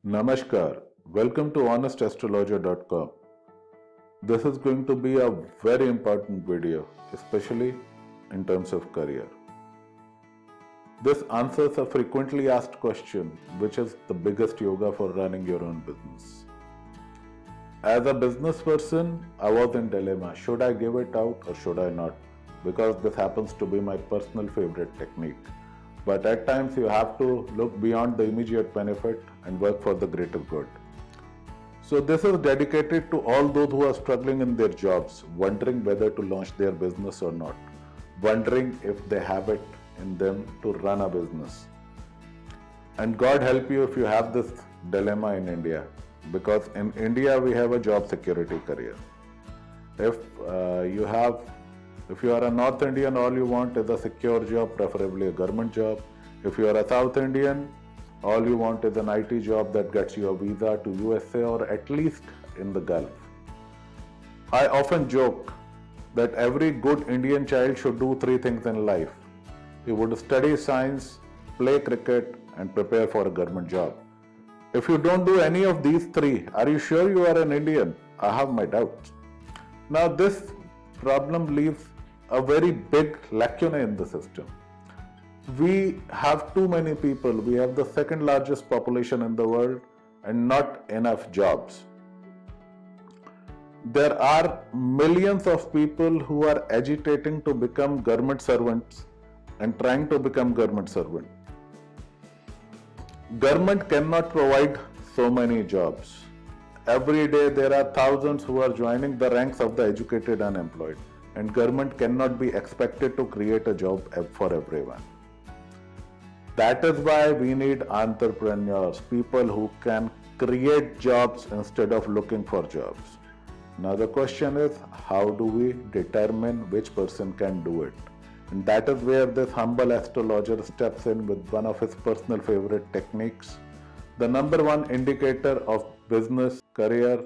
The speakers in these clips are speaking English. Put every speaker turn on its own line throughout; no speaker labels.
Namaskar. Welcome to honestastrologer.com. This is going to be a very important video, especially in terms of career. This answers a frequently asked question, which is the biggest yoga for running your own business. As a business person, I was in dilemma. Should I give it out or should I not? Because this happens to be my personal favorite technique. But at times you have to look beyond the immediate benefit and work for the greater good. So this is dedicated to all those who are struggling in their jobs, wondering whether to launch their business or not, wondering if they have it in them to run a business. And God help you if you have this dilemma in India, because in India we have a job security career. If you are a North Indian, all you want is a secure job, preferably a government job. If you are a South Indian, all you want is an IT job that gets you a visa to USA or at least in the Gulf. I often joke that every good Indian child should do three things in life. He would study science, play cricket, and prepare for a government job. If you don't do any of these three, are you sure you are an Indian? I have my doubts. Now this problem leaves a very big lacuna in the system. We have too many people. We have the second largest population in the world and not enough jobs. There are millions of people who are agitating to become government servants and trying to become government servant. Government cannot provide so many jobs. Every day there are thousands who are joining the ranks of the educated unemployed, and government cannot be expected to create a job for everyone. That is why we need entrepreneurs, people who can create jobs instead of looking for jobs. Now the question is, how do we determine which person can do it? And that is where this humble astrologer steps in with one of his personal favorite techniques. The number one indicator of business career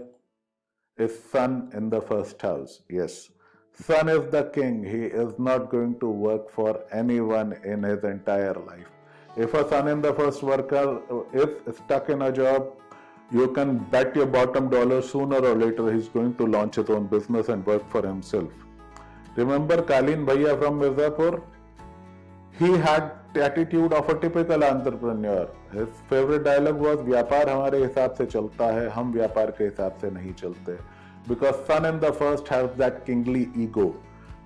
is Sun in the first house. Yes, Sun is the king. He is not going to work for anyone in his entire life. If a Sun in the first worker is stuck in a job, you can bet your bottom dollar sooner or later he's going to launch his own business and work for himself. Remember Kalin Bhaiya from Mirzapur? He had the attitude of a typical entrepreneur. His favorite dialogue was, व्यापार हमारे हिसाब से चलता है, हम व्यापार के हिसाब से नहीं चलते. Because Sun in the first has that kingly ego.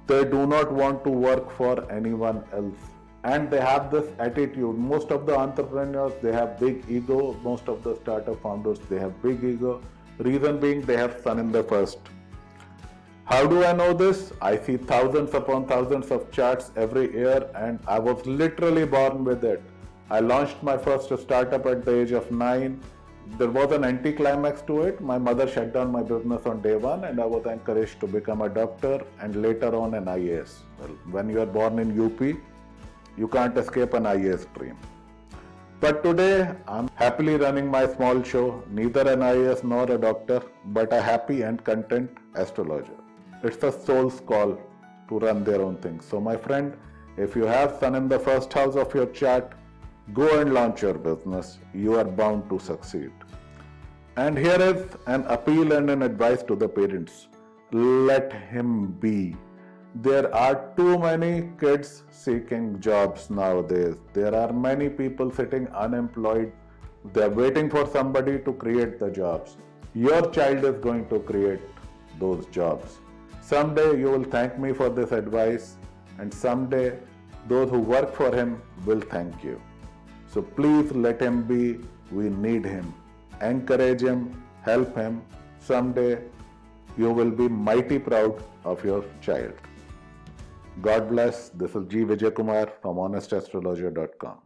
They do not want to work for anyone else. And they have this attitude. Most of the entrepreneurs, they have big ego. Most of the startup founders, they have big ego. Reason being, they have Sun in the first. How do I know this? I see thousands upon thousands of charts every year, and I was literally born with it. I launched my first startup at the age of 9. There was an anticlimax to it. My mother shut down my business on day one, and I was encouraged to become a doctor and later on an IAS. Well, when you are born in UP, you can't escape an IAS stream. But today, I'm happily running my small show, neither an IAS nor a doctor, but a happy and content astrologer. It's a soul's call to run their own things. So my friend, if you have Sun in the first house of your chart, go and launch your business. You are bound to succeed. And here is an appeal and an advice to the parents. Let him be. There are too many kids seeking jobs nowadays. There are many people sitting unemployed. They're waiting for somebody to create the jobs. Your child is going to create those jobs. Someday you will thank me for this advice, and someday those who work for him will thank you. So please let him be. We need him. Encourage him, help him. Someday you will be mighty proud of your child. God bless. This is G. Vijay Kumar from honestastrologer.com.